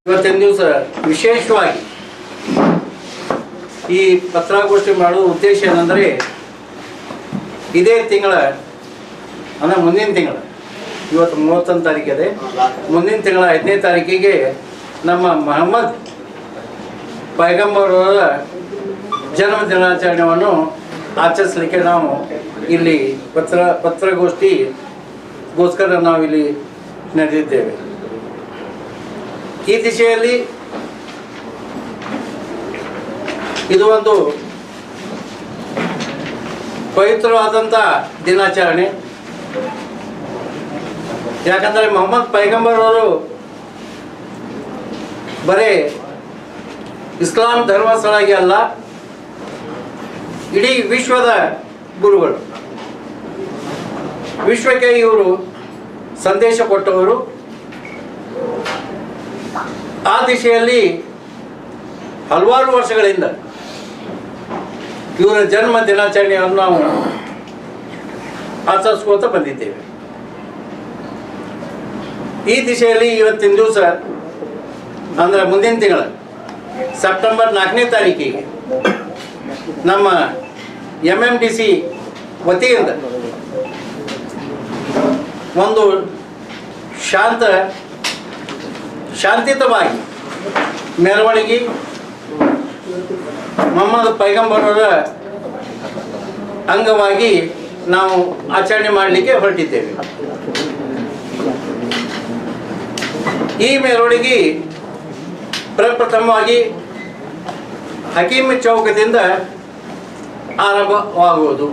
ಇವತ್ತಿನ ದಿವಸ ವಿಶೇಷವಾಗಿ ಈ ಪತ್ರಿಕಾಗೋಷ್ಠಿ ಮಾಡುವ ಉದ್ದೇಶ ಏನಂದರೆ, ಇದೇ ತಿಂಗಳ ಅಂದರೆ ಮುಂದಿನ ತಿಂಗಳ, ಇವತ್ತು 31 ತಾರೀಕಿದೆ, ಮುಂದಿನ ತಿಂಗಳ 5ನೇ ತಾರೀಕಿಗೆ ನಮ್ಮ ಮೊಹಮ್ಮದ್ ಪೈಗಂಬರವರ ಜನ್ಮ ದಿನಾಚರಣೆಯನ್ನು ಆಚರಿಸಲಿಕ್ಕೆ ನಾವು ಇಲ್ಲಿ ಪತ್ರಿಕಾಗೋಷ್ಠಿಗೋಸ್ಕರ ನಾವು ಇಲ್ಲಿ ನಡೆದಿದ್ದೇವೆ. ಈ ದಿಶೆಯಲ್ಲಿ ಇದು ಒಂದು ಪವಿತ್ರವಾದಂಥ ದಿನಾಚರಣೆ. ಯಾಕಂದರೆ ಮೊಹಮ್ಮದ್ ಪೈಗಂಬರವರು ಬರೀ ಇಸ್ಲಾಂ ಧರ್ಮಸ್ಥಳಾಗಿ ಅಲ್ಲ, ಇಡೀ ವಿಶ್ವದ ಗುರುಗಳು. ವಿಶ್ವಕ್ಕೆ ಇವರು ಸಂದೇಶ ಕೊಟ್ಟವರು. ಆ ದಿಶೆಯಲ್ಲಿ ಹಲವಾರು ವರ್ಷಗಳಿಂದ ಇವರ ಜನ್ಮ ದಿನಾಚರಣೆಯನ್ನು ನಾವು ಆಚರಿಸ್ಕೋತ ಬಂದಿದ್ದೇವೆ. ಈ ದಿಶೆಯಲ್ಲಿ ಇವತ್ತಿನ ದಿವಸ ಅಂದರೆ ಮುಂದಿನ ತಿಂಗಳ ಸೆಪ್ಟೆಂಬರ್ 4ನೇ ತಾರೀಕಿಗೆ ನಮ್ಮ MMDC ವತಿಯಿಂದ ಒಂದು ಶಾಂತಿಯುತವಾಗಿ ಮೆರವಣಿಗೆ ಮೊಹಮ್ಮದ್ ಪೈಗಂಬರವರ ಅಂಗವಾಗಿ ನಾವು ಆಚರಣೆ ಮಾಡಲಿಕ್ಕೆ ಹೊರಟಿದ್ದೇವೆ. ಈ ಮೆರವಣಿಗೆ ಪ್ರಪ್ರಥಮವಾಗಿ ಹಕೀಮ್ ಚೌಕದಿಂದ ಆರಂಭವಾಗುವುದು.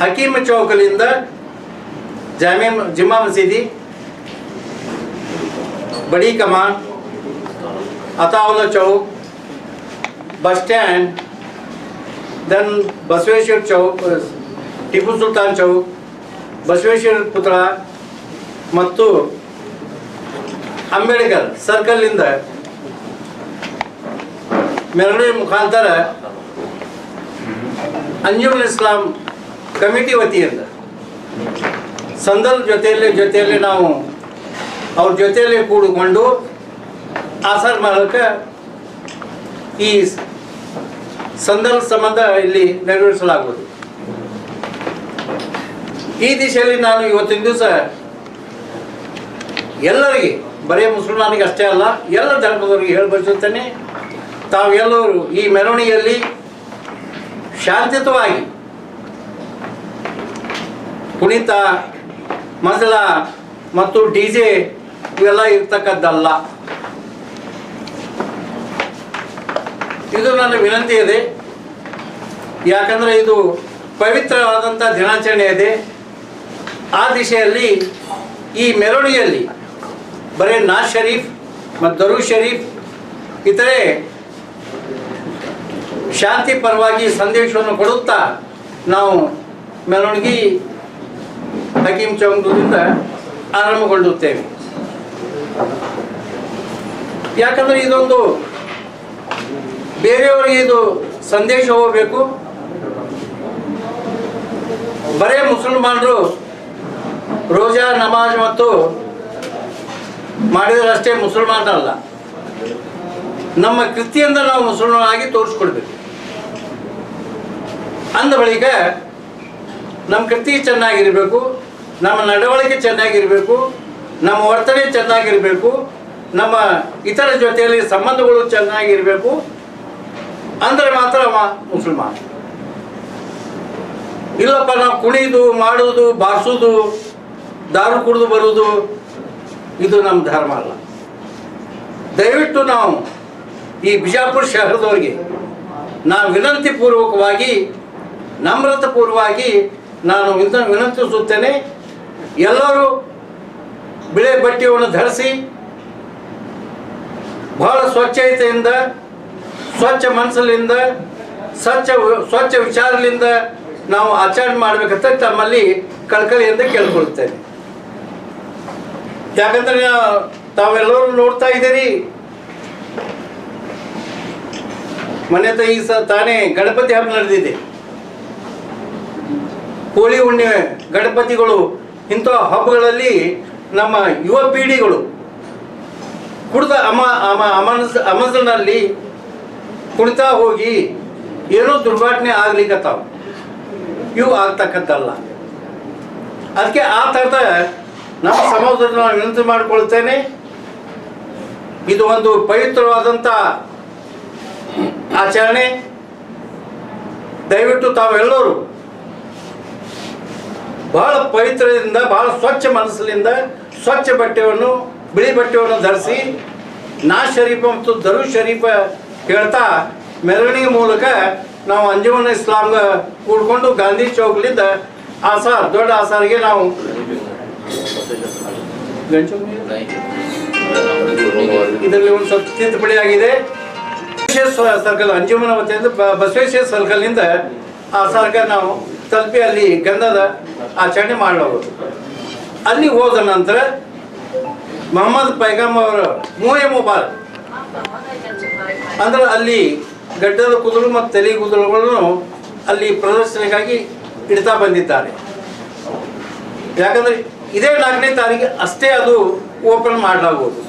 ಹಕೀಮ್ ಚೌಕದಿಂದ ಜಮಾ ಮಸೀದಿ, बड़ी कमान, अतावला चौक, बस स्टैंड, देन बसवेश्वर चौक, ಟಿಪ್ಪು ಸುಲ್ತಾನ್ ಚೌಕ್, ಬಸವೇಶ್ವರ ಪುತ್ರ ಮತ್ತು ಅಂಬೇಡ್ಕರ್ ಸರ್ಕಲ್ನಿಂದ ಮೆರವಣಿಗೆ ಮುಖಾಂತರ ಅಂಜುಮನ್ ಇಸ್ಲಾಂ ಕಮಿಟಿ ವತಿಯಿಂದ ಸಂದಲ್ ಜೊತೆಯಲ್ಲಿ ನಾವು ಅವ್ರ ಜೊತೆಯಲ್ಲಿ ಕೂಡಿಕೊಂಡು ಆಸಾರ ಮಾಡಲಿಕ್ಕೆ ಈ ಸಂದರ್ಭ ಸಂಬಂಧ ಇಲ್ಲಿ ನೆರವೇರಿಸಲಾಗುವುದು. ಈ ದಿಶೆಯಲ್ಲಿ ನಾನು ಇವತ್ತಿನ ದಿವಸ ಎಲ್ಲರಿಗೆ, ಬರೀ ಮುಸಲ್ಮಾನಿಗೆ ಅಷ್ಟೇ ಅಲ್ಲ, ಎಲ್ಲ ಧರ್ಮದವರಿಗೆ ಹೇಳಿ ಬಯಸುತ್ತೇನೆ, ತಾವೆಲ್ಲರೂ ಈ ಮೆರವಣಿಗೆಯಲ್ಲಿ ಶಾಂತಿಯುತವಾಗಿ ಕುಣಿತ, ಮಜಲ ಮತ್ತು DJ ಇವೆಲ್ಲ ಇರ್ತಕ್ಕದ್ದಲ್ಲ. ಇದು ನನ್ನ ವಿನಂತಿ ಇದೆ. ಯಾಕಂದರೆ ಇದು ಪವಿತ್ರವಾದಂಥ ದಿನಾಚರಣೆ ಇದೆ. ಆ ದಿಶೆಯಲ್ಲಿ ಈ ಮೆರವಣಿಗೆಯಲ್ಲಿ ಬರೀ ನಾಜ್ ಶರೀಫ್ ಮತ್ತು ದರೂ ಶರೀಫ್ ಇತರೆ ಶಾಂತಿ ಪರವಾಗಿ ಸಂದೇಶವನ್ನು ಕೊಡುತ್ತಾ ನಾವು ಮೆರವಣಿಗೆ ಹಕೀಮ್ ಚೌಕದಿಂದ ಆರಂಭಗೊಳ್ಳುತ್ತೇವೆ. ಯಾಕಂದರೆ ಇದೊಂದು ಬೇರೆಯವರಿಗೆ ಇದು ಸಂದೇಶ ಹೋಗಬೇಕು. ಬರೇ ಮುಸಲ್ಮಾನರು ರೋಜಾ, ನಮಾಜ್ ಮತ್ತು ಮಾಡಿದರಷ್ಟೇ ಮುಸಲ್ಮಾನರಲ್ಲ. ನಮ್ಮ ಕೃತಿಯಿಂದ ನಾವು ಮುಸಲ್ಮಾನಾಗಿ ತೋರಿಸ್ಕೊಡ್ಬೇಕು. ಅಂದ ಬಳಿಕ ನಮ್ಮ ಕೃತಿ ಚೆನ್ನಾಗಿರಬೇಕು, ನಮ್ಮ ನಡವಳಿಕೆ ಚೆನ್ನಾಗಿರಬೇಕು, ನಮ್ಮ ವರ್ತನೆ ಚೆನ್ನಾಗಿರಬೇಕು, ನಮ್ಮ ಇತರ ಜೊತೆಯಲ್ಲಿ ಸಂಬಂಧಗಳು ಚೆನ್ನಾಗಿರಬೇಕು. ಅಂದರೆ ಮಾತ್ರ ಮುಸಲ್ಮಾನ. ಇಲ್ಲಪ್ಪ ನಾವು ಕುಣಿದು ಮಾಡುವುದು, ಬಾರಿಸೋದು, ದಾರು ಕುಡಿದು ಬರುವುದು ಇದು ನಮ್ಮ ಧರ್ಮ ಅಲ್ಲ. ದಯವಿಟ್ಟು ನಾವು ಈ ಬಿಜಾಪುರ ಶಹರದವರಿಗೆ ನಾನು ವಿನಂತಿಪೂರ್ವಕವಾಗಿ, ನಮ್ರತಾಪೂರ್ವವಾಗಿ ನಾನು ವಿನಂತಿಸುತ್ತೇನೆ. ಎಲ್ಲರೂ ಬಿಳೆ ಬಟ್ಟೆಯನ್ನು ಧರಿಸಿ ಬಹಳ ಸ್ವಚ್ಛತೆಯಿಂದ, ಸ್ವಚ್ಛ ಮನಸ್ಸಿನಿಂದ, ಸ್ವಚ್ಛ ವಿಚಾರದಿಂದ ನಾವು ಆಚರಣೆ ಮಾಡಬೇಕಂತ ತಮ್ಮಲ್ಲಿ ಕಳಕಳಿಯಿಂದ ಕೇಳ್ಕೊಳ್ತೇನೆ. ಯಾಕಂದರೆ ತಾವೆಲ್ಲರೂ ನೋಡ್ತಾ ಇದ್ದೀರಿ, ಮನೆ ಈ ತಾನೇ ಗಣಪತಿ ಹಬ್ಬ ನಡೆದಿದೆ. ಹೋಳಿ ಹುಣ್ಣಿಮೆ, ಗಣಪತಿಗಳು ಇಂಥ ಹಬ್ಬಗಳಲ್ಲಿ ನಮ್ಮ ಯುವ ಪೀಳಿಗೆಗಳು ಕುಡಿದ ಅಮಜನಲ್ಲಿ ಕುಣಿತಾ ಹೋಗಿ ಏನೋ ದುರ್ಘಟನೆ ಆಗ್ಲಿಕ್ಕತ್ತಾವ. ಇವು ಆಗ್ತಕ್ಕಂಥಲ್ಲ. ಅದಕ್ಕೆ ಆ ಥರದ ನಮ್ಮ ಸಮಾಜದಲ್ಲಿ ನಾನು ವಿನಂತಿ ಮಾಡಿಕೊಳ್ತೇನೆ. ಇದು ಒಂದು ಪವಿತ್ರವಾದಂಥ ಆಚರಣೆ. ದಯವಿಟ್ಟು ತಾವೆಲ್ಲರೂ ಬಹಳ ಪವಿತ್ರದಿಂದ, ಬಹಳ ಸ್ವಚ್ಛ ಮನಸ್ಸಿನಿಂದ ಸ್ವಚ್ಛ ಬಟ್ಟೆಯನ್ನು, ಬಿಳಿ ಬಟ್ಟೆಯನ್ನು ಧರಿಸಿ ನಾಜ್ ಶರೀಫ ಮತ್ತು ದರೂದ್ ಶರೀಫ ಹೇಳ್ತಾ ಮೆರವಣಿಗೆ ಮೂಲಕ ನಾವು ಅಂಜುಮನ್ ಇಸ್ಲಾಂಗ ಕೂಡ್ಕೊಂಡು ಗಾಂಧಿ ಚೌಕ್ಲಿಂದ ಆಸಾರ್, ದೊಡ್ಡ ಆಸಾರ್ಗೆ ನಾವು ಇದರಲ್ಲಿ ಒಂದು ಸ್ವಲ್ಪ ತಿದ್ದುಪಡಿ ಆಗಿದೆ. ಸರ್ಕಲ್ ಅಂಜುಮನ ವತಿಯಿಂದ ಬಸವೇಶ್ವರ ಸರ್ಕಲ್ನಿಂದ ಆಸಾರ್ಗೆ ನಾವು ತಲುಪಿ ಅಲ್ಲಿ ಗಂಧದ ಆಚರಣೆ ಮಾಡಲಾಗುವುದು. ಅಲ್ಲಿ ಹೋದ ನಂತರ ಮೊಹಮ್ಮದ್ ಪೈಗಂಬರ್ ಅವರ ಮೂಹೆ ಮುಬಾರಕ್ ಅಂದ್ರೆ ಅಲ್ಲಿ ಗಡ್ಡದ ಕೂದಲು ಮತ್ತು ತಲೆ ಕೂದಲುಗಳನ್ನು ಅಲ್ಲಿ ಪ್ರದರ್ಶನಕ್ಕಾಗಿ ಇಡ್ತಾ ಬಂದಿದ್ದಾರೆ. ಯಾಕಂದರೆ ಇದೇ 4ನೇ ತಾರೀಕು ಅಷ್ಟೇ ಅದು ಓಪನ್ ಮಾಡಲಾಗುವುದು.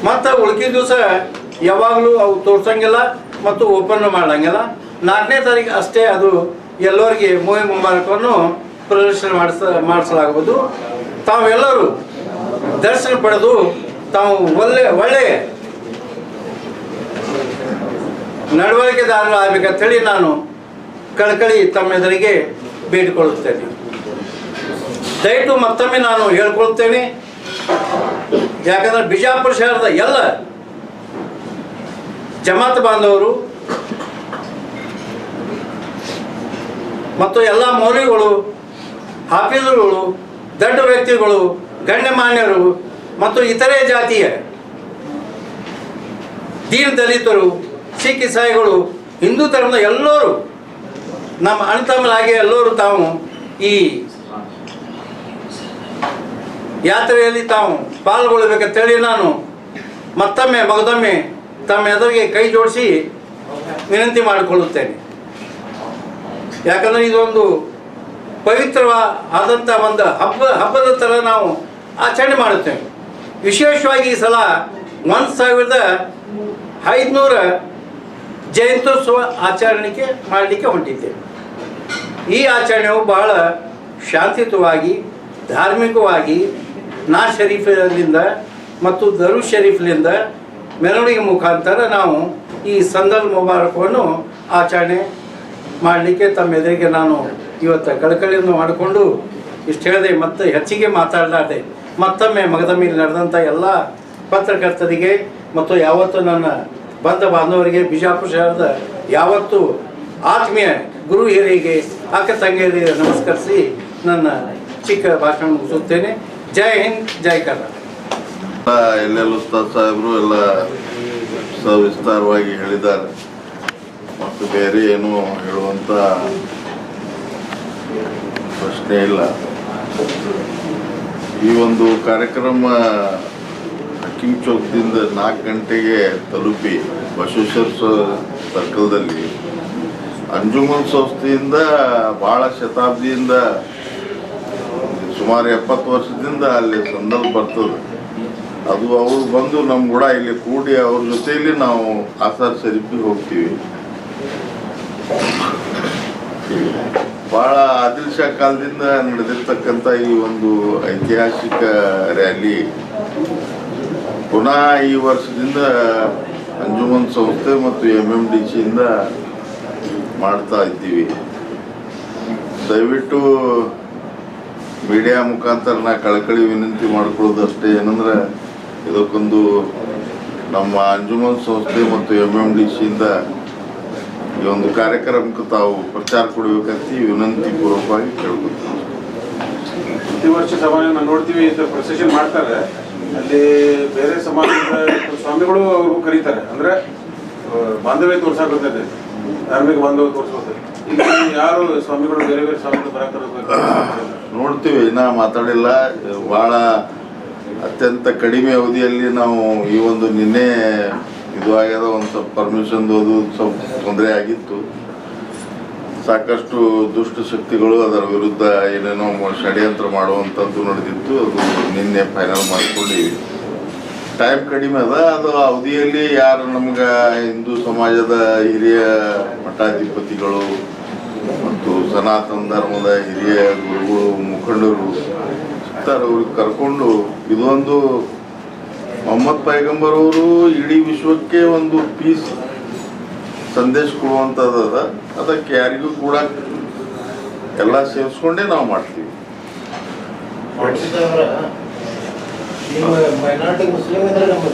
ಮತ್ತು ಉಳ್ಕಿದ ದಿವಸ ಯಾವಾಗಲೂ ಅವು ತೋರ್ಸಂಗಿಲ್ಲ ಮತ್ತು ಓಪನ್ ಮಾಡಂಗಿಲ್ಲ. 4ನೇ ತಾರೀಕು ಅಷ್ಟೇ ಅದು ಎಲ್ಲರಿಗೆ ಮೂಹೆ ಮುಬಾರಕವನ್ನು ಪ್ರದರ್ಶನ ಮಾಡಿಸಲಾಗುವುದು. ತಾವೆಲ್ಲರೂ ದರ್ಶನ ಪಡೆದು ತಾವು ಒಳ್ಳೆಯ ನಡವಳಿಕೆದಾರರು ಆಗಬೇಕಂತೇಳಿ ನಾನು ಕಳಕಳಿ ತಮ್ಮ ಎದುರಿಗೆ ಬೇಡಿಕೊಳ್ಳುತ್ತೇನೆ. ದಯವಿಟ್ಟು ಮತ್ತೊಮ್ಮೆ ನಾನು ಹೇಳ್ಕೊಳ್ತೇನೆ. ಯಾಕಂದರೆ ಬಿಜಾಪುರ ಶಹರದ ಎಲ್ಲ ಜಮಾತ್ ಬಾಂಧವರು ಮತ್ತು ಎಲ್ಲ ಮೌಲ್ವಿಗಳು, ಹಾಫೀಜರುಗಳು, ದೊಡ್ಡ ವ್ಯಕ್ತಿಗಳು, ಗಣ್ಯಮಾನ್ಯರು ಮತ್ತು ಇತರೆ ಜಾತಿಯ ದೀನ್ ದಲಿತರು, ಸಿಖ್ ಇಸಾಯಿಗಳು, ಹಿಂದೂ ಧರ್ಮದ ಎಲ್ಲರೂ ನಮ್ಮ ಅಣ್ತಮ್ಮಲಾಗಿ ಎಲ್ಲರೂ ತಾವು ಈ ಯಾತ್ರೆಯಲ್ಲಿ ತಾವು ಪಾಲ್ಗೊಳ್ಳಬೇಕಂತೇಳಿ ನಾನು ಮಗದೊಮ್ಮೆ ತಮ್ಮ ಎದುರಿಗೆ ಕೈ ಜೋಡಿಸಿ ವಿನಂತಿ ಮಾಡಿಕೊಳ್ಳುತ್ತೇನೆ. ಯಾಕಂದರೆ ಇದೊಂದು ಪವಿತ್ರವಾದಂಥ ಒಂದು ಹಬ್ಬದ ಥರ ನಾವು ಆಚರಣೆ ಮಾಡುತ್ತೇವೆ. ವಿಶೇಷವಾಗಿ ಈ ಸಲ 1500 ಜಯಂತ್ಯೋತ್ಸವ ಆಚರಣೆಗೆ ಮಾಡಲಿಕ್ಕೆ ಹೊಂಟಿದ್ದೇವೆ. ಈ ಆಚರಣೆಯು ಬಹಳ ಶಾಂತಿಯುತವಾಗಿ, ಧಾರ್ಮಿಕವಾಗಿ ನಾಜ್ ಶರೀಫ್ಲಿಂದ ಮತ್ತು ದರೂದ್ ಶರೀಫ್ಲಿಂದ ಮೆರವಣಿಗೆ ಮುಖಾಂತರ ನಾವು ಈ ಸಂದಲ್ ಮುಬಾರಕವನ್ನು ಆಚರಣೆ ಮಾಡಲಿಕ್ಕೆ ತಮ್ಮ ಎದುರಿಗೆ ನಾನು ಇವತ್ತು ಕಳಕಳಿಯನ್ನು ಮಾಡಿಕೊಂಡು ಇಷ್ಟು ಹೇಳಿದೆ. ಮತ್ತೆ ಹೆಚ್ಚಿಗೆ ಮಾತಾಡಲಾರ್ದೆ ಮತ್ತೊಮ್ಮೆ ಮಗದೊಮ್ಮೆ ನಡೆದಂಥ ಎಲ್ಲ ಪತ್ರಕರ್ತರಿಗೆ ಮತ್ತು ಯಾವತ್ತು ನನ್ನ ಬಂಧ ಬಾಂಧವರಿಗೆ, ಬಿಜಾಪುರ ಶಹರದ ಯಾವತ್ತು ಆತ್ಮೀಯ ಗುರು ಹಿರಿಯರಿಗೆ, ಅಕ್ಕ ತಂಗಿಯರಿಗೆ ನಮಸ್ಕರಿಸಿ ನನ್ನ ಚಿಕ್ಕ ಭಾಷಣ ಮುಗಿಸುತ್ತೇನೆ. ಜೈ ಹಿಂದ್, ಜೈ ಕರ್ನಾಟಕ. ಎಲ್ಲೆಲ್ಲ ಉಸ್ತಾದ್ ಸಾಹೇಬರು ಎಲ್ಲ ಸವಿಸ್ತಾರವಾಗಿ ಹೇಳಿದ್ದಾರೆ ಮತ್ತು ಬೇರೆ ಏನು ಹೇಳುವಂಥ ಪ್ರಶ್ನೆ ಇಲ್ಲ. ಈ ಒಂದು ಕಾರ್ಯಕ್ರಮ ಹಕ್ಕಿಂಗ್ ಚೌಕದಿಂದ 4 ಗಂಟೆಗೆ ತಲುಪಿ ಬಸವೇಶ್ವರ ಸರ್ಕಲ್ದಲ್ಲಿ ಅಂಜುಮನ್ ಸಂಸ್ಥೆಯಿಂದ ಭಾಳ ಶತಾಬ್ದಿಯಿಂದ ಸುಮಾರು 70 ವರ್ಷದಿಂದ ಅಲ್ಲಿ ಸಂದಲ್ ಬರ್ತದೆ. ಅದು ಅವ್ರು ಬಂದು ನಮ್ಮ ಕೂಡ ಇಲ್ಲಿ ಕೂಡಿ ಅವ್ರ ಜೊತೆಯಲ್ಲಿ ನಾವು ಆಸಾರ್ ಶರೀಫಿಗೆ ಹೋಗ್ತೀವಿ. ಭಾಳ ಆದಿಲ್ ಶಾ ಕಾಲದಿಂದ ನಡೆದಿರ್ತಕ್ಕಂಥ ಈ ಒಂದು ಐತಿಹಾಸಿಕ ರ್ಯಾಲಿ ಪುನಃ ಈ ವರ್ಷದಿಂದ ಅಂಜುಮನ್ ಸಂಸ್ಥೆ ಮತ್ತು MMDCಯಿಂದ ಮಾಡ್ತಾ ಇದ್ದೀವಿ. ದಯವಿಟ್ಟು ಮೀಡಿಯಾ ಮುಖಾಂತರ ನಾ ಕಳಕಳಿ ವಿನಂತಿ ಮಾಡ್ಕೊಳ್ಳೋದಷ್ಟೇ ಏನಂದ್ರೆ ಇದಕ್ಕೊಂದು ನಮ್ಮ ಅಂಜುಮನ್ ಸಂಸ್ಥೆ ಮತ್ತು MMDCಯಿಂದ ಈ ಒಂದು ಕಾರ್ಯಕ್ರಮಕ್ಕೆ ತಾವು ಪ್ರಚಾರ ಕೊಡಬೇಕಂತ ವಿನಂತಿ ಪೂರ್ವಕವಾಗಿ ಕೇಳ್ಕೊತೀವಿ. ಪ್ರತಿ ವರ್ಷ ಸಭೆಯನ್ನು ನೋಡ್ತೀವಿ, ಪ್ರೊಸೆಷನ್ ಮಾಡ್ತಾರೆ. ಅಲ್ಲಿ ಬೇರೆ ಸಮಾಜದ ಸ್ವಾಮಿಗಳು ಅವರು ಕರೀತಾರೆ, ಅಂದ್ರೆ ಬಾಂಧವ್ಯ ತೋರ್ಸಾಕತ್ತದೆ, ಧಾರ್ಮಿಕ ಬಾಂಧವ್ಯ ತೋರಿಸೋದು. ಈಗ ಯಾರು ಸ್ವಾಮಿಗಳು ಬೇರೆ ಬೇರೆ ಸ್ವಾಮಿಗಳು ಬರಕ್ಕೆ ನೋಡ್ತೀವಿ. ಇನ್ನೂ ಮಾತಾಡಿಲ್ಲ. ಭಾಳ ಅತ್ಯಂತ ಕಡಿಮೆ ಅವಧಿಯಲ್ಲಿ ನಾವು ಈ ಒಂದು ನಿನ್ನೆ ಇದು ಆಗ್ಯದ ಒಂದು ಸ್ವಲ್ಪ ಪರ್ಮಿಷನ್ ಸ್ವಲ್ಪ ತೊಂದರೆ ಆಗಿತ್ತು. ಸಾಕಷ್ಟು ದುಷ್ಟ ಶಕ್ತಿಗಳು ಅದರ ವಿರುದ್ಧ ಏನೇನೋ ಷಡ್ಯಂತ್ರ ಮಾಡುವಂಥದ್ದು ನಡೆದಿತ್ತು. ಅದು ನಿನ್ನೆ ಫೈನಲ್ ಮಾಡ್ಕೊಂಡಿವಿ. ಟೈಮ್ ಕಡಿಮೆ ಅದ. ಅದು ಅವಧಿಯಲ್ಲಿ ಯಾರು ನಮ್ಗೆ ಹಿಂದೂ ಸಮಾಜದ ಹಿರಿಯ ಮಠಾಧಿಪತಿಗಳು ಮತ್ತು ಸನಾತನ ಧರ್ಮದ ಹಿರಿಯ ಗುರುಗಳು ಮುಖಂಡರು ಸಿಗ್ತಾರೆ, ಅವ್ರಿಗೆ ಕರ್ಕೊಂಡು ಇದೊಂದು ಮೊಹಮ್ಮದ್ ಪೈಗಂಬರ್ ಅವರು ಇಡೀ ವಿಶ್ವಕ್ಕೆ ಒಂದು ಪೀಸ್ ಸಂದೇಶ ಕೊಡುವಂಥದ್ದು ಅದ. ಅದಕ್ಕೆ ಯಾರಿಗೂ ಕೂಡ ಎಲ್ಲ ಸೇರಿಸ್ಕೊಂಡೇ ನಾವು ಮಾಡ್ತೀವಿ. ಮೈನಾರಿಟಿ ಮುಸ್ಲಿಂ ಇದ್ರೆ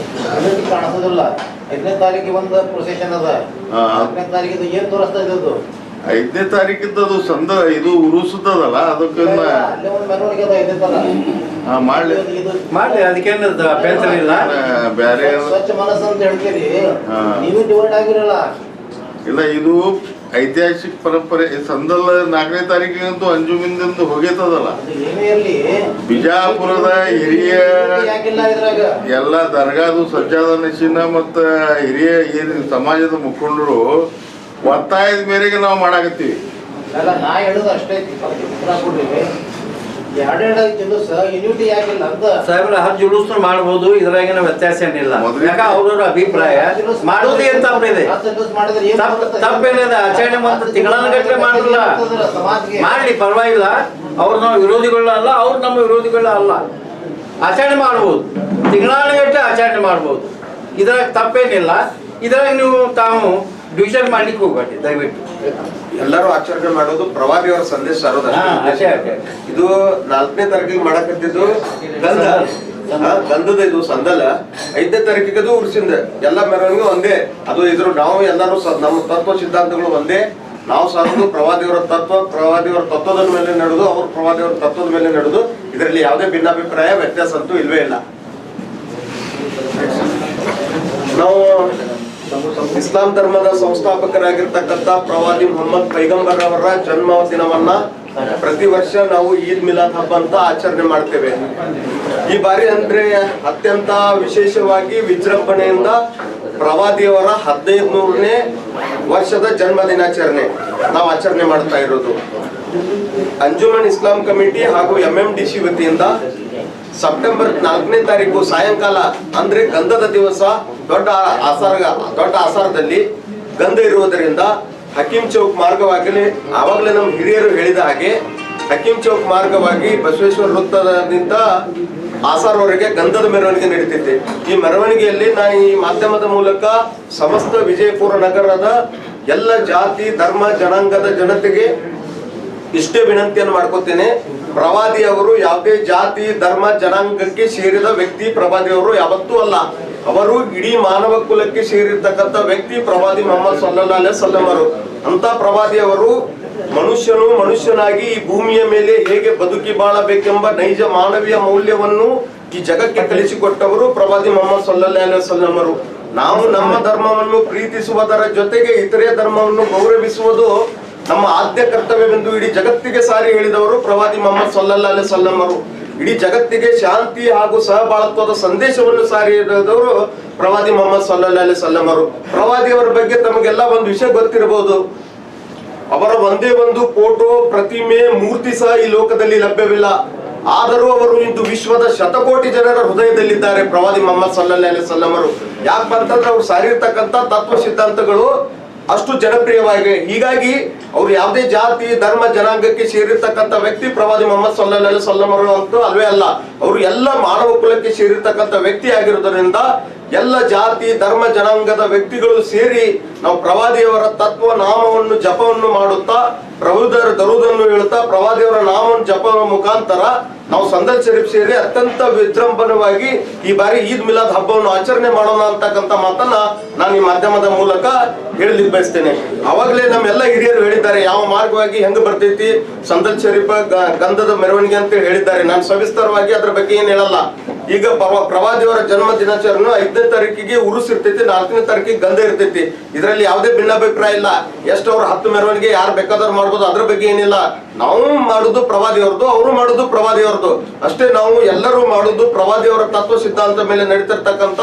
ಕಮ್ಯುನಿಟಿ ಕಾಣಿಸೋದಿಲ್ಲ. 5ನೇ ತಾರೀಕಿಗೆ ಒಂದು ಪ್ರೊಸೆಷನ್ ಅದ. 4ನೇ ತಾರೀಕಿದು ಏನ್ ತೋರಿಸ್ತಾ ಇದ್ದದ್ದು? 5ನೇ ತಾರೀಕಿದ್ದು ಇದು ಉರುಸುತ್ತದಲ್ಲ, ಅದಕ್ಕೆ ಅಲ್ಲೇ ಒಂದು ಮೆರವಣಿಗೆ ಅದ 5ನೇ ತಾರೀಕು. ಮಾಡ್ಲಿ, ಅದಕ್ಕೇನು ಅಭ್ಯಂತರ ಇಲ್ಲ. ಬೇರೆ ಸ್ವಚ್ಛ ಮನಸ್ಸು ಅಂತ ಹೇಳ್ತೀರಿ, ನೀವು ಡಿವೈಡ್ ಆಗಿರಲ್ಲ. ಇಲ್ಲ, ಇದು ಐತಿಹಾಸಿಕ ಪರಂಪರೆ. ಸಂದಲ್ 4ನೇ ತಾರೀಕಿಗಂತೂ ಅಂಜುಮಿಂದಂದು ಹೋಗೇತದಲ್ಲ. ಬಿಜಾಪುರದ ಹಿರಿಯ ಎಲ್ಲ ದರ್ಗಾದು ಸಜ್ಜಾದ ನಶೀನ ಮತ್ತ ಹಿರಿಯ ಸಮಾಜದ ಮುಖಂಡರು ಒತ್ತಾಯದ ಮೇರೆಗೆ ನಾವು ಮಾಡಾಕತ್ತೀವಿ. ಅಲ್ಲ, ನಾ ಹೇಳುದು ಅಷ್ಟೇ. ಸಾಹೇಬ್ರ ಜುಲೂಸ್ ಮಾಡಬಹುದು, ಇದ್ರಾಗಿನ ವ್ಯತ್ಯಾಸ ಏನಿಲ್ಲ. ಅವ್ರವ್ರ ಅಭಿಪ್ರಾಯ ಮಾಡೋದು ಏನ್ ತಪ್ಪಿದೆ? ತಪ್ಪೇನಿದೆ. ಆಚರಣೆ ಮಾತ್ರ ತಿಂಗಳಗಟ್ಟಲೆ ಮಾಡಲ್ಲ, ಮಾಡ್ಲಿ, ಪರವಾಗಿಲ್ಲ. ಅವ್ರು ನಾವು ವಿರೋಧಿಗಳಲ್ಲ, ಅವ್ರು ನಮ್ಮ ವಿರೋಧಿಗಳಲ್ಲ. ಆಚರಣೆ ಮಾಡ್ಬೋದು, ತಿಂಗಳಗಟ್ಟಲೆ ಆಚರಣೆ ಮಾಡ್ಬೋದು. ಇದ್ರಾಗ ತಪ್ಪೇನಿಲ್ಲ. ಇದ್ರಾಗ ನೀವು ತಾವು ಡಿವಿಷನ್ ಮಾಡ್ಲಿಕ್ಕೆ ಹೋಗ್ಬೇಡಿ ದಯವಿಟ್ಟು. ಎಲ್ಲರೂ ಆಚರಣೆ ಮಾಡೋದು ಪ್ರವಾದಿಯವರ ಸಂದೇಶ ಸಾರೋದು. ಇದು 4ನೇ ತಾರೀಕಿಗೆ ಮಾಡಕತ್ತಿದ್ದು ಗಂಧದ ಇದು ಸಂದಲ. 5ನೇ ತಾರೀಕಿಗೆ ಅದು ಉರ್ಸಿಂದ ಎಲ್ಲ ಮೆರವಣಿಗೆ ಒಂದೇ. ಅದು ಇದ್ರ ನಾವು ಎಲ್ಲರೂ ನಮ್ಮ ತತ್ವ ಸಿದ್ಧಾಂತಗಳು ಒಂದೇ. ನಾವು ಸಾರೋದು ಪ್ರವಾದಿಯವರ ತತ್ವದ ಮೇಲೆ ನಡೆದು, ಅವ್ರ ಪ್ರವಾದಿಯವರ ತತ್ವದ ಮೇಲೆ ನಡೆದು. ಇದರಲ್ಲಿ ಯಾವುದೇ ಭಿನ್ನಾಭಿಪ್ರಾಯ ವ್ಯತ್ಯಾಸ ಅಂತೂ ಇಲ್ವೇ ಇಲ್ಲ. ನಾವು ಇಸ್ಲಾಂ ಧರ್ಮದ ಸಂಸ್ಥಾಪಕರಾಗಿರ್ತಕ್ಕಂಥ ಪ್ರವಾದಿ ಮೊಹಮ್ಮದ್ ಪೈಗಂಬರ್ ಅವರ ಜನ್ಮ ದಿನವನ್ನ ಪ್ರತಿ ವರ್ಷ ನಾವು ಈದ್ ಮಿಲಾದ್ ಹಬ್ಬ ಅಂತ ಆಚರಣೆ ಮಾಡ್ತೇವೆ. ಈ ಬಾರಿ ಅಂದ್ರೆ ಅತ್ಯಂತ ವಿಶೇಷವಾಗಿ ವಿಜೃಂಭಣೆಯಿಂದ ಪ್ರವಾದಿಯವರ 1500ನೇ ವರ್ಷದ ಜನ್ಮ ದಿನಾಚರಣೆ ನಾವು ಆಚರಣೆ ಮಾಡ್ತಾ ಇರೋದು. ಅಂಜುಮನ್ ಇಸ್ಲಾಂ ಕಮಿಟಿ ಹಾಗೂ MMDC ವತಿಯಿಂದ ಸೆಪ್ಟೆಂಬರ್ 4ನೇ ತಾರೀಕು ಸಾಯಂಕಾಲ ಅಂದ್ರೆ ಗಂಧದ ದಿವಸ ದೊಡ್ಡ ಆಸಾರದಲ್ಲಿ ಗಂಧ ಇರುವುದರಿಂದ ಹಕೀಂ ಚೌಕ್ ಮಾರ್ಗವಾಗಿ, ಆವಾಗಲೇ ನಮ್ಮ ಹಿರಿಯರು ಹೇಳಿದ ಹಾಗೆ ಹಕೀಂ ಚೌಕ್ ಮಾರ್ಗವಾಗಿ ಬಸವೇಶ್ವರ ವೃತ್ತದಿಂದ ಆಸಾರವರೆಗೆ ಗಂಧದ ಮೆರವಣಿಗೆ ನಡೀತೈತೆ. ಈ ಮೆರವಣಿಗೆಯಲ್ಲಿ ನಾನು ಈ ಮಾಧ್ಯಮದ ಮೂಲಕ ಸಮಸ್ತ ವಿಜಯಪುರ ನಗರದ ಎಲ್ಲ ಜಾತಿ ಧರ್ಮ ಜನಾಂಗದ ಜನತೆಗೆ ಇಷ್ಟೇ ವಿನಂತಿಯನ್ನು ಮಾಡ್ಕೋತೇನೆ. ಪ್ರವಾದಿಯವರು ಯಾವುದೇ ಜಾತಿ ಧರ್ಮ ಜನಾಂಗಕ್ಕೆ ಸೇರಿದ ವ್ಯಕ್ತಿ ಪ್ರವಾದಿಯವರು ಯಾವತ್ತೂ ಅಲ್ಲ. ಅವರು ಇಡೀ ಮಾನವ ಕುಲಕ್ಕೆ ಸೇರಿರ್ತಕ್ಕಂಥ ವ್ಯಕ್ತಿ ಪ್ರವಾದಿ ಮೊಹಮ್ಮದ್ ಸಲ್ಲಲ್ಲಾಹು ಅಲೈಹಿ ವಸಲ್ಲಂ ಅವರು. ಅಂತ ಪ್ರವಾದಿಯವರು ಮನುಷ್ಯನಾಗಿ ಈ ಭೂಮಿಯ ಮೇಲೆ ಹೇಗೆ ಬದುಕಿ ಬಾಳಬೇಕೆಂಬ ನೈಜ ಮಾನವೀಯ ಮೌಲ್ಯವನ್ನು ಈ ಜಗಕ್ಕೆ ಕಲಿಸಿಕೊಟ್ಟವರು ಪ್ರವಾದಿ ಮೊಹಮ್ಮದ್ ಸಲ್ಲಲ್ಲಾಹು ಅಲೈಹಿ ವಸಲ್ಲಂ ಅವರು. ನಾವು ನಮ್ಮ ಧರ್ಮವನ್ನು ಪ್ರೀತಿಸುವುದರ ಜೊತೆಗೆ ಇತರೆ ಧರ್ಮವನ್ನು ಗೌರವಿಸುವುದು ನಮ್ಮ ಆದ್ಯ ಕರ್ತವ್ಯವೆಂದು ಇಡೀ ಜಗತ್ತಿಗೆ ಸಾರಿ ಹೇಳಿದವರು ಪ್ರವಾದಿ ಮೊಹಮ್ಮದ್ ಸಲ್ಲಲ್ಲಾಹು ಅಲೈಹಿ ವಸಲ್ಲಂ ಅವರು. ಇಡೀ ಜಗತ್ತಿಗೆ ಶಾಂತಿ ಹಾಗೂ ಸಹಬಾಳ್ವದ ಸಂದೇಶವನ್ನು ಸಾರಿ ಹೇಳಿದವರು ಪ್ರವಾದಿ ಮೊಹಮ್ಮದ್ ಸಲ್ಲಲ್ಲಾಹು ಅಲೈಹಿ ವಸಲ್ಲಂ ಅವರು. ಪ್ರವಾದಿಯವರ ಬಗ್ಗೆ ತಮಗೆಲ್ಲ ಒಂದು ವಿಷಯ ಗೊತ್ತಿರಬಹುದು. ಅವರ ಒಂದೇ ಒಂದು ಫೋಟೋ, ಪ್ರತಿಮೆ, ಮೂರ್ತಿ ಸಹ ಈ ಲೋಕದಲ್ಲಿ ಲಭ್ಯವಿಲ್ಲ. ಆದರೂ ಅವರು ಇಂದು ವಿಶ್ವದ ಶತಕೋಟಿ ಜನರ ಹೃದಯದಲ್ಲಿದ್ದಾರೆ ಪ್ರವಾದಿ ಮೊಹಮ್ಮದ್ ಸಲ್ಲಲ್ಲಾಹು ಅಲೈಹಿ ವಸಲ್ಲಂ ಅವರು. ಯಾಕಂತಂದ್ರೆ ಅವ್ರು ಸಾರಿರ್ತಕ್ಕಂಥ ತತ್ವ ಸಿದ್ಧಾಂತಗಳು ಅಷ್ಟು ಜನಪ್ರಿಯವಾಗಿವೆ. ಹೀಗಾಗಿ ಅವ್ರು ಯಾವುದೇ ಜಾತಿ ಧರ್ಮ ಜನಾಂಗಕ್ಕೆ ಸೇರಿರ್ತಕ್ಕಂಥ ವ್ಯಕ್ತಿ ಪ್ರವಾದಿ ಮೊಹಮ್ಮದ್ ಸಲ್ಲಲ್ಲಾಹು ಅಲೈಹಿ ವಸಲ್ಲಂ ಅವರು ಅಂತೂ ಅಲ್ವೇ ಅಲ್ಲ. ಅವರು ಎಲ್ಲ ಮಾನವ ಕುಲಕ್ಕೆ ಸೇರಿರ್ತಕ್ಕಂಥ ವ್ಯಕ್ತಿ ಆಗಿರೋದ್ರಿಂದ ಎಲ್ಲ ಜಾತಿ ಧರ್ಮ ಜನಾಂಗದ ವ್ಯಕ್ತಿಗಳು ಸೇರಿ ನಾವು ಪ್ರವಾದಿಯವರ ತತ್ವ ನಾಮವನ್ನು ಜಪವನ್ನು ಮಾಡುತ್ತಾ ಪ್ರಭುದರ ದರುದನ್ನು ಹೇಳುತ್ತಾ ಪ್ರವಾದಿಯವರ ನಾಮವನ್ನು ಜಪದ ಮುಖಾಂತರ ನಾವು ಸಂದಲ್ ಶರೀಫ್ ಸೇರಿ ಅತ್ಯಂತ ವಿಜೃಂಭಣವಾಗಿ ಈ ಬಾರಿ ಈದ್ ಮಿಲಾದ್ ಹಬ್ಬವನ್ನು ಆಚರಣೆ ಮಾಡೋಣ ಅಂತಕ್ಕಂಥ ಮಾತನ್ನ ನಾನು ಈ ಮಾಧ್ಯಮದ ಮೂಲಕ ಹೇಳಲಿಕ್ಕೆ ಬಯಸ್ತೇನೆ. ಅವಾಗಲೇ ನಮ್ಮೆಲ್ಲ ಹಿರಿಯರು ಹೇಳಿದ್ದಾರೆ ಯಾವ ಮಾರ್ಗವಾಗಿ ಹೆಂಗ್ ಬರ್ತೈತಿ ಸಂದಲ್ ಶರೀಫ್ ಗಂಧದ ಮೆರವಣಿಗೆ ಅಂತ ಹೇಳಿದ್ದಾರೆ. ನಾನು ಸವಿಸ್ತರವಾಗಿ ಅದ್ರ ಬಗ್ಗೆ ಏನ್ ಹೇಳಲ್ಲ. ಈಗ ಪ್ರವಾದಿಯವರ ಜನ್ಮ ದಿನಾಚರಣೆ 5ನೇ ತಾರೀಕಿಗೆ ಉರುಸ್ ಇರ್ತೈತಿ, 4ನೇ ತಾರೀಕಿಗೆ ಗಂಧ ಇರ್ತೈತಿ. ಇದರಲ್ಲಿ ಯಾವುದೇ ಭಿನ್ನಾಭಿಪ್ರಾಯ ಇಲ್ಲ. ಎಷ್ಟು ಅವ್ರು 10 ಮೆರವಣಿಗೆ ಯಾರು ಬೇಕಾದ್ರೂ ಮಾಡ್ಬೋದು, ಅದ್ರ ಬಗ್ಗೆ ಏನಿಲ್ಲ. ನಾವು ಮಾಡುದು ಪ್ರವಾದಿಯವ್ರದ್ದು, ಅವರು ಮಾಡುದು ಪ್ರವಾದಿಯವ್ರದ್ದು ಅಷ್ಟೇ. ನಾವು ಎಲ್ಲರೂ ಮಾಡುದು ಪ್ರವಾದಿಯವರ ತತ್ವ ಸಿದ್ಧಾಂತ ಮೇಲೆ ನಡೀತಿರ್ತಕ್ಕಂಥ,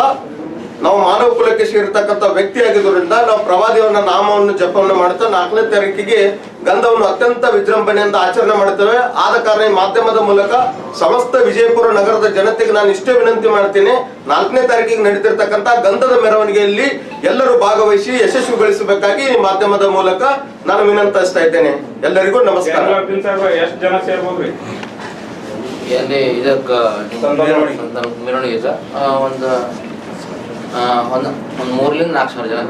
ನಾವು ಮಾನವ ಕುಲಕ್ಕೆ ಸೇರಿರ್ತಕ್ಕಂಥ ವ್ಯಕ್ತಿ ಆಗಿದ್ದರಿಂದ ನಾವು ಪ್ರವಾದಿಯವರ ನಾಮವನ್ನು ಜಪವನ್ನು ಮಾಡ್ತಾ 4ನೇ ತಾರೀಕಿಗೆ ಗಂಧವನ್ನು ಅತ್ಯಂತ ವಿಜೃಂಭಣೆಯಿಂದ ಆಚರಣೆ ಮಾಡ್ತೇವೆ. ಆದ ಕಾರಣ ಈ ಮಾಧ್ಯಮದ ಮೂಲಕ ಸಮಸ್ತ ವಿಜಯಪುರ ನಗರದ ಜನತೆಗೆ ನಾನು ಇಷ್ಟೇ ವಿನಂತಿ ಮಾಡ್ತೀನಿ, 4ನೇ ತಾರೀಕಿಗೆ ನಡೀತಿರ್ತಕ್ಕಂಥ ಗಂಧದ ಮೆರವಣಿಗೆಯಲ್ಲಿ ಎಲ್ಲರೂ ಭಾಗವಹಿಸಿ ಯಶಸ್ವಿಗೊಳಿಸಬೇಕಾಗಿ ಈ ಮಾಧ್ಯಮದ ಮೂಲಕ ನಾನು ವಿನಂತಿಸ್ತಾ ಇದ್ದೇನೆ. ಎಲ್ಲರಿಗೂ ನಮಸ್ಕಾರ. ಎಷ್ಟು ಜನ ಸೇರ್ಬೋದ್ರಿ ಎಲ್ಲಿ ಇದಕ್ಕೆ ಮೆರವಣಿಗೆ ಒಂದು 3 ರಿಂದ 4 ಸಾವಿರ ಜನ.